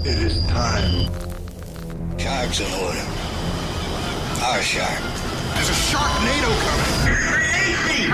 It is time. Shark's in order. Our shark. There's a Sharknado coming.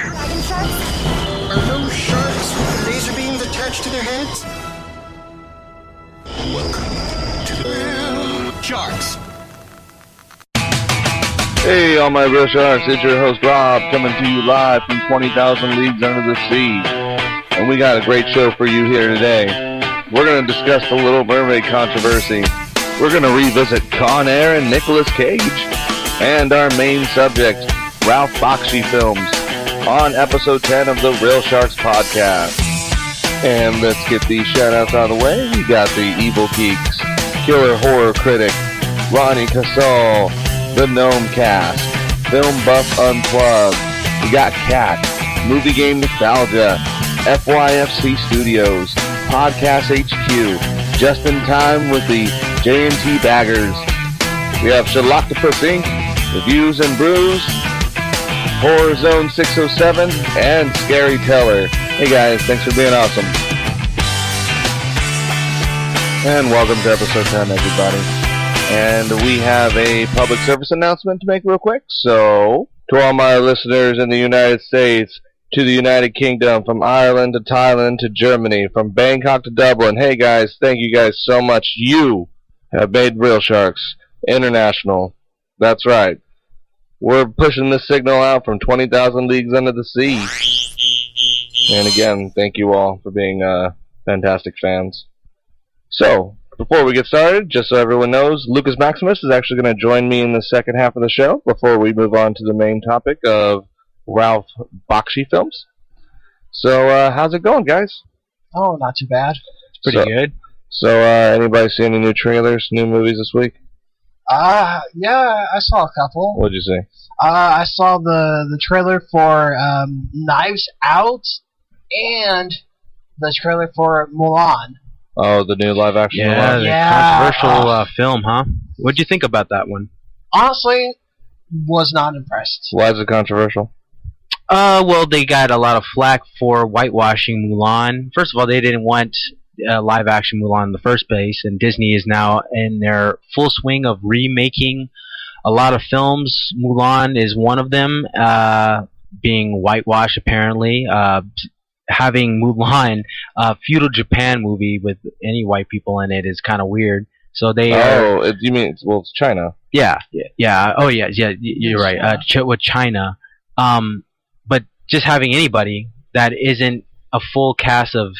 Dragon sharks? Are those sharks with laser beams attached to their heads? Welcome to the Real Sharks. Hey, all my real sharks, it's your host Rob coming to you live from 20,000 Leagues Under the Sea. And we got a great show for you here today. We're going to discuss the Little Mermaid controversy. We're going to revisit Con Air and Nickolas Cage. And our main subject, Ralph Bakshi films, on episode 10 of the Real Sharks podcast. And let's get these shout-outs out of the way. We got the Evil Geeks, Killer Horror Critic, Ronnie Casal, The Gnome Cast, Film Buff Unplugged, we got Cat, Movie Game Nostalgia, FYFC Studios, Podcast HQ, Just in Time with the J&T Baggers. We have Shaloctopus Inc., Reviews and Brews, Horror Zone 607, and Scary Teller. Hey guys, thanks for being awesome. And welcome to episode 10, everybody. And we have a public service announcement to make real quick. So, to all my listeners in the United States, to the United Kingdom, from Ireland to Thailand to Germany, from Bangkok to Dublin, hey guys, thank you guys so much. You have made Real Sharks international. That's right. We're pushing this signal out from 20,000 leagues under the sea. And again, thank you all for being fantastic fans. So, before we get started, just so everyone knows, Lucas Maximus is actually going to join me in the second half of the show before we move on to the main topic of Ralph Bakshi films. So, how's it going, guys? Oh, not too bad. It's pretty good. So, anybody see any new trailers, new movies this week? Yeah, I saw a couple. What'd you see? I saw the trailer for Knives Out and the trailer for Mulan. Oh, the new live-action Mulan? Yeah, controversial film, huh? What'd you think about that one? Honestly, was not impressed. Why is it controversial? Well, they got a lot of flack for whitewashing Mulan. First of all, they didn't want live-action Mulan in the first place, and Disney is now in their full swing of remaking a lot of films. Mulan is one of them, being whitewashed, apparently. Having Mulan, a feudal Japan movie with any white people in it is kind of weird. So they you mean it's China? Yeah. Oh yeah. You're right. With China, but just having anybody that isn't a full cast of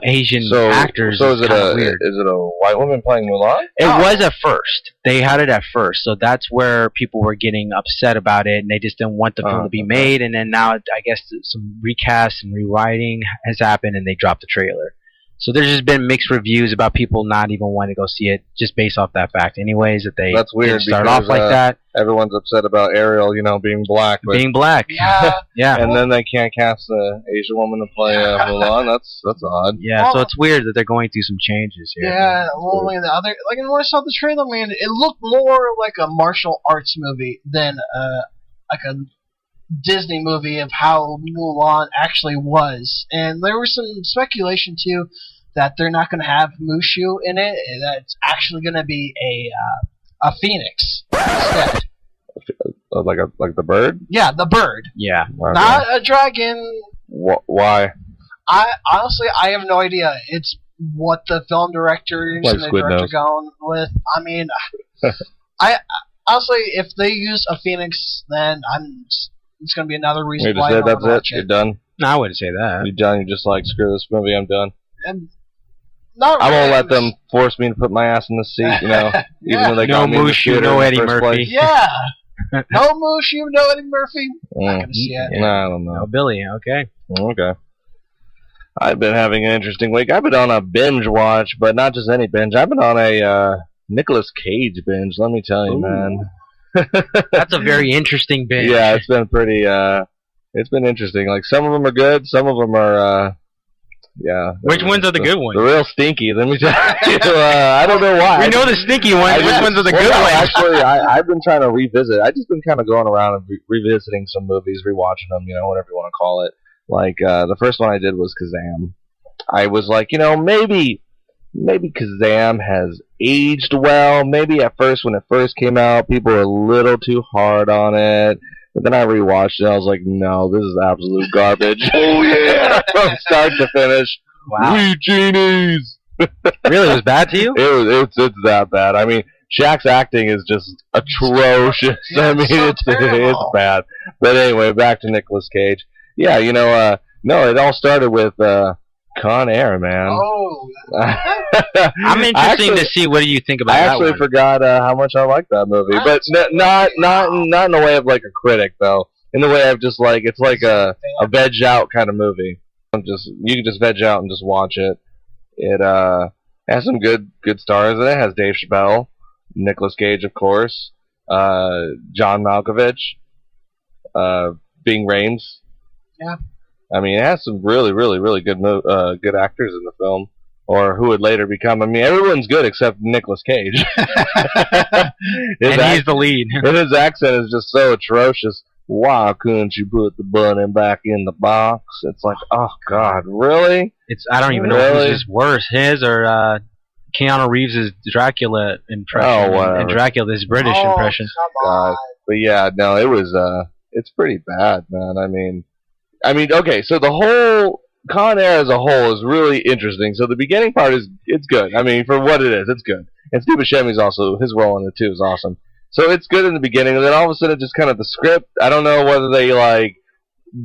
Asian actors. So is it weird. Is it a white woman playing Mulan? It was at first. They had it at first, so that's where people were getting upset about it, and they just didn't want the film to be made. And then now, I guess some recast and rewriting has happened, and they dropped the trailer. So there's just been mixed reviews about people not even wanting to go see it, just based off that fact. Anyways, that they that's weird. Didn't start off like that. Everyone's upset about Ariel, being black. But being black. Yeah. And then they can't cast an Asian woman to play Mulan. That's odd. Yeah. So it's weird that they're going through some changes here. Yeah. Well, when I saw the trailer, man, it looked more like a martial arts movie than like a Disney movie of how Mulan actually was. And there was some speculation too that they're not going to have Mushu in it. That's actually going to be a phoenix instead. Like the bird? Yeah, the bird. Yeah. Okay. Not a dragon. Why? I have no idea. It's what the film directors and the director going with. I mean, I honestly, if they use a phoenix, then it's going to be another reason why I don't watch it. You're done? No, I wouldn't say that. You're done? You're just like, screw this movie, I'm done? And not I won't let them force me to put my ass in the seat, Yeah. Even though they got me in the theater no in the Eddie first Murphy. place. Yeah. No Mushu, no Eddie Murphy. Not going to see it. No, I don't know. No Billy, okay. Okay. I've been having an interesting week. I've been on a binge watch, but not just any binge. I've been on a Nickolas Cage binge, let me tell you, man. That's a very interesting binge. Yeah, it's been pretty, it's been interesting. Like, some of them are good, some of them are, yeah. Which ones are the good ones? They're real stinky, let me tell you. I don't know why. We know the stinky ones. Which ones are the good ones? Actually, I've been trying to revisit. I've just been kind of going around and revisiting some movies, rewatching them, whatever you want to call it. Like, the first one I did was Kazam. I was like, maybe maybe Kazam has aged well. Maybe at first, when it first came out, people were a little too hard on it. But then I rewatched it, and I was like, no, this is absolute garbage. Oh, yeah! From start to finish. Wow. We genies! Really? It was bad to you? It's that bad. I mean, Shaq's acting is just atrocious. Yeah, I mean, so it's terrible. bad. But anyway, back to Nickolas Cage. Yeah, no, it all started with Con Air, man. Oh. I'm interested to see what do you think about I that actually one. forgot how much I liked that movie, but not in the way of like a critic though. In the way of just like it's like a veg out kind of movie. You can just veg out and just watch it. It has some good stars in it. It has Dave Chappelle, Nickolas Cage, of course, John Malkovich, Bing Rames. Yeah. I mean, it has some really good good actors in the film, or who would later become. I mean, everyone's good except Nickolas Cage. And he's the lead. And his accent is just so atrocious. Why couldn't you put the bunny back in the box? It's like, oh God, really? I don't even know Really? who's worse, his or Keanu Reeves' Dracula impression. Oh, whatever. And Dracula's British Oh, impression. Come on. But yeah, no, it was it's pretty bad, man. I mean, okay, so the whole Con Air as a whole is really interesting. So the beginning part it's good. I mean, for what it is, it's good. And Steve Buscemi's also, his role in it too is awesome. So it's good in the beginning, and then all of a sudden it just kind of the script, I don't know whether they like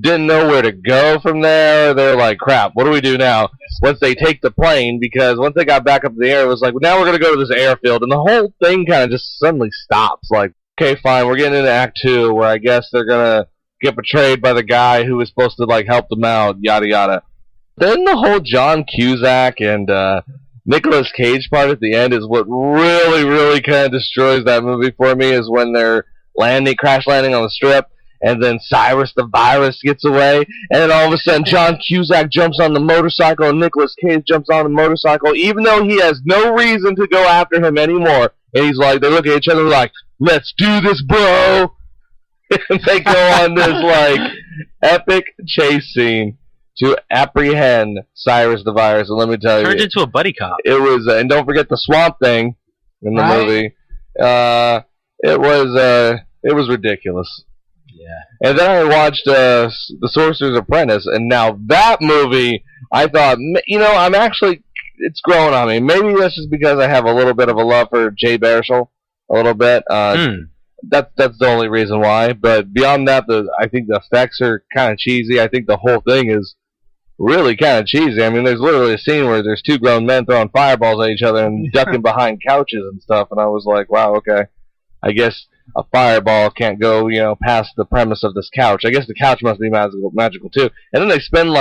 didn't know where to go from there. They're like, crap, what do we do now? Once they take the plane, because once they got back up in the air, it was like, well, now we're going to go to this airfield, and the whole thing kind of just suddenly stops. Like, okay, fine, we're getting into Act 2, where I guess they're going to get betrayed by the guy who was supposed to, like, help them out, yada yada. Then the whole John Cusack and Nicolas Cage part at the end is what really kind of destroys that movie for me, is when they're crash landing on the strip, and then Cyrus the Virus gets away, and then all of a sudden John Cusack jumps on the motorcycle and Nicolas Cage jumps on the motorcycle, even though he has no reason to go after him anymore. And he's like, they look at each other like, let's do this, bro! And they go on this, like, epic chase scene to apprehend Cyrus the Virus. And let me tell you, Turned into a buddy cop. it was, and don't forget the Swamp Thing in the Right. movie. It was ridiculous. Yeah. And then I watched The Sorcerer's Apprentice, and now that movie, I thought, I'm actually, it's growing on me. Maybe that's just because I have a little bit of a love for Jay Baruchel, a little bit. That's the only reason why. But beyond that, I think the effects are kind of cheesy. I think the whole thing is really kind of cheesy. I mean, there's literally a scene where there's two grown men throwing fireballs at each other and ducking behind couches and stuff, and I was like, wow, okay. I guess a fireball can't go, past the premise of this couch. I guess the couch must be magical too. And then they spend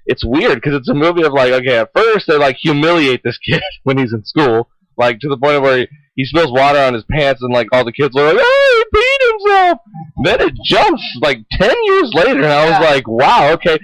it's weird because it's a movie of okay, at first they humiliate this kid when he's in school, to the point of where he spills water on his pants and all the kids are like, oh, he peed himself. Then it jumps 10 years later, and I was like, wow, okay.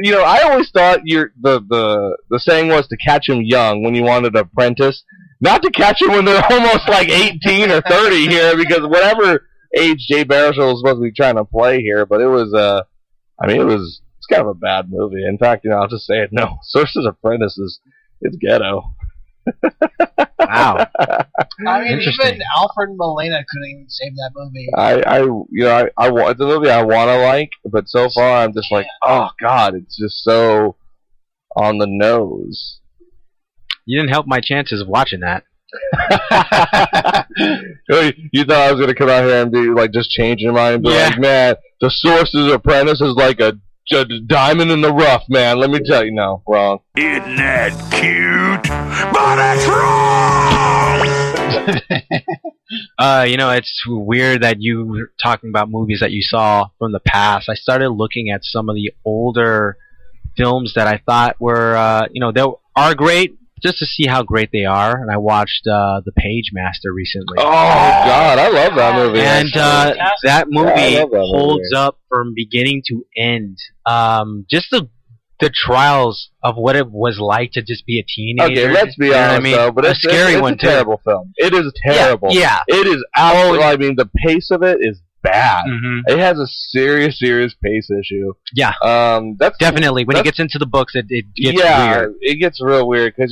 I always thought the saying was to catch him young when you wanted an apprentice. Not to catch them when they're almost 18 or 30 here, because whatever age Jay Baruchel was supposed to be trying to play here, but it was, it's kind of a bad movie. In fact, I'll just say it, no, Sorcerer's Apprentice it's ghetto. Wow. I mean, Interesting. even Alfred Molina couldn't even save that movie. It's a movie I want to like, but so far I'm just oh God, it's just so on the nose. You didn't help my chances of watching that. You thought I was going to come out here and be just change your mind and be Yeah. man, The Sorcerer's Apprentice is like a diamond in the rough, man. Let me tell you, no, wrong. Isn't that cute? But it's wrong! It's weird that you were talking about movies that you saw from the past. I started looking at some of the older films that I thought were, they are great, just to see how great they are. And I watched The Page Master recently. Oh God, I love that movie. And that movie I love that holds movie. up from beginning to end. Just the trials of what it was like to just be a teenager. Okay, let's be You know what honest, I mean? though, but a it's scary it's one a too. terrible film. It is terrible. Yeah. It is absolutely. The pace of it is bad. Mhm. It has a serious pace issue. Yeah. That's Definitely. When he that's- gets into the books, it gets yeah, weird. it gets real weird because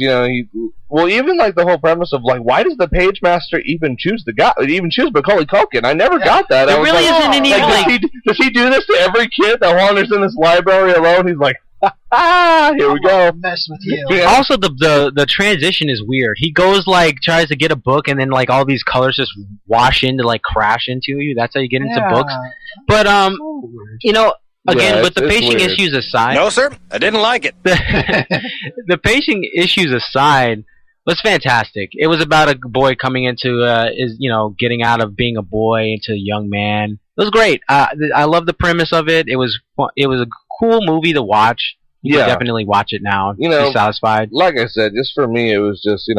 Well, even like the whole premise of like, why does the page master even choose Macaulay Culkin? I never got that. It really isn't any like. Does he do this to every kid that wanders in this library alone? He's like, here we go. Mess with you. Yeah. Also, the transition is weird. He goes like tries to get a book, and then like all these colors just wash into like crash into you. That's how you get into books. But you know, again, with the pacing issues aside, No, sir, I didn't like it. the pacing issues aside, was fantastic. It was about a boy coming into getting out of being a boy into a young man. It was great. I love the premise of it. It was a cool movie to watch. You can definitely watch it now. Be satisfied. Like I said, just for me, it was just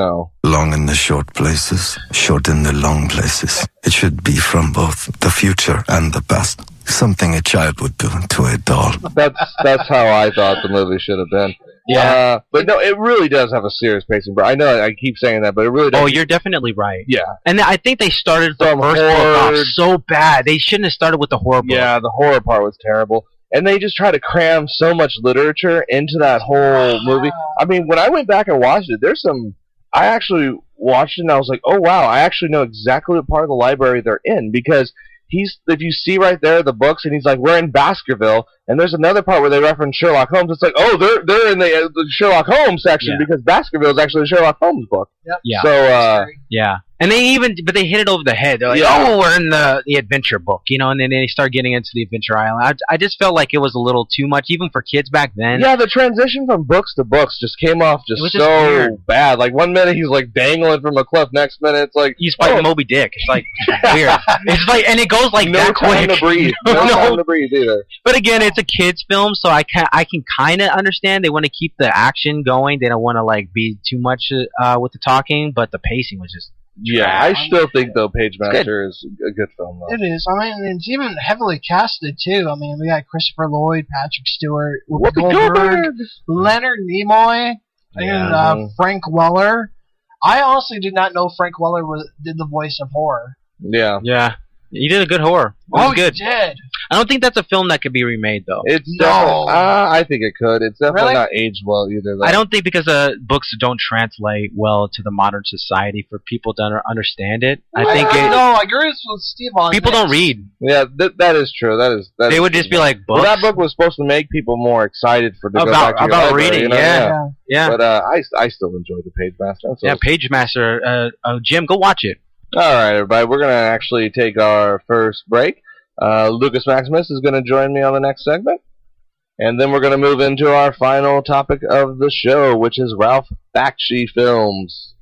long in the short places, short in the long places. It should be from both the future and the past. Something a child would do to a doll. That's how I thought the movie should have been. Yeah. But no, it really does have a serious pacing. But I know I keep saying that, but it really does. Oh, you're definitely right. Yeah. And I think they started the first book off so bad. They shouldn't have started with the horror book. Yeah, the horror part was terrible. And they just try to cram so much literature into that whole movie. I mean, when I went back and watched it, I actually watched it and I was like, oh wow, I actually know exactly what part of the library they're in, because if you see right there the books, and he's like, we're in Baskerville, and there's another part where they reference Sherlock Holmes. It's like, oh, they're in the Sherlock Holmes section because Baskerville is actually a Sherlock Holmes book. Yep. Yeah. So and they hit it over the head. They're like, oh, we're in the adventure book, and then they start getting into the adventure island. I just felt like it was a little too much, even for kids back then. Yeah, the transition from books to books just came off so bad. Like one minute he's like dangling from a cliff, next minute it's like he's fighting Moby Dick. It's like weird. It's like, and it goes like no that time quick. to breathe. No time to breathe either. But again, it's a kids film, so I can kind of understand they want to keep the action going. They don't want to like be too much with the talking, but the pacing was just. Yeah, I still think though Page Master is a good film though. It is. I mean, it's even heavily casted too. I mean, we got Christopher Lloyd, Patrick Stewart, Whoopi Goldberg, Leonard Nimoy, and Frank Weller. I honestly did not know Frank Weller did the voice of horror. Yeah. Yeah. He did a good horror. Oh, good. He did. I don't think that's a film that could be remade, though. I think it could. It's definitely Really? not aged well either, though. I don't think because books don't translate well to the modern society for people to understand it. I agree with Steve on people this. don't read. Yeah, that is true. They would just be like, books? Well, that book was supposed to make people more excited to go back to your about library, reading. Yeah. But I still enjoy the Page Master. Page Master. Jim, go watch it. All right, everybody. We're going to actually take our first break. Lucas Maximus is going to join me on the next segment. And then we're going to move into our final topic of the show, which is Ralph Bakshi films.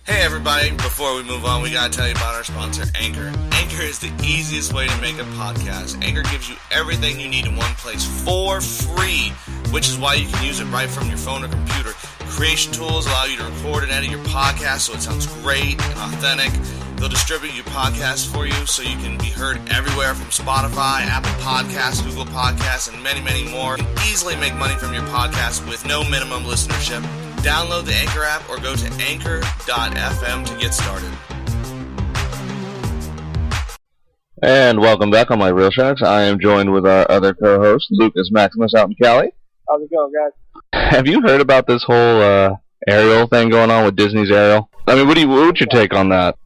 Hey everybody, before we move on, we gotta tell you about our sponsor, Anchor. Anchor is the easiest way to make a podcast. Anchor gives you everything you need in one place for free, which is why you can use it right from your phone or computer. Creation tools allow you to record and edit your podcast so it sounds great and authentic. They'll distribute your podcast for you so you can be heard everywhere from Spotify, Apple Podcasts, Google Podcasts, and many, many more. You can easily make money from your podcast with no minimum listenership. Download the Anchor app or go to anchor.fm to get started. And welcome back on My Real Sharks. I am joined with our other co-host, Lucas Maximus out in Cali. How's it going, guys? Have you heard about this whole Ariel thing going on with Disney's Ariel? I mean, what's your take on that?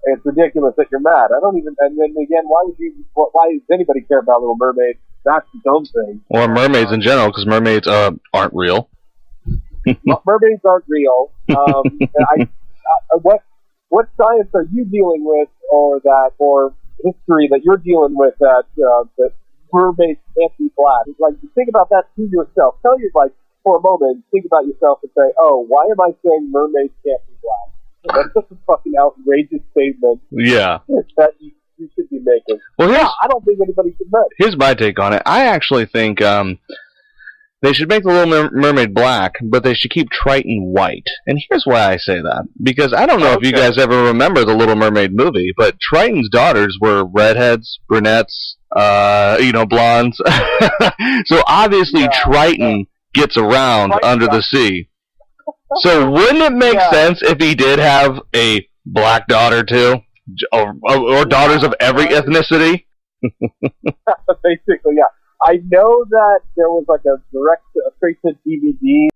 It's ridiculous that you're mad. I don't even. And then again, why does anybody care about Little Mermaid? That's its own thing. Or mermaids in general, because mermaids aren't real. Mermaids aren't real. What science are you dealing with, or history that you're dealing with that mermaids can't be black? Like, think about that to yourself. Tell you, like, for a moment, think about yourself and say, oh, why am I saying mermaids can't be black? That's just a fucking outrageous statement. Yeah. That you should be making. Well, I don't think anybody should know. Here's my take on it. I actually think they should make the Little Mermaid black, but they should keep Triton white. And here's why I say that. Because I don't know if you guys ever remember the Little Mermaid movie, but Triton's daughters were redheads, brunettes, blondes. So obviously Triton gets around under the sea. So wouldn't it make sense if he did have a black daughter too? Or daughters of every ethnicity? Basically, yeah. I know that there was like a straight-to-DVD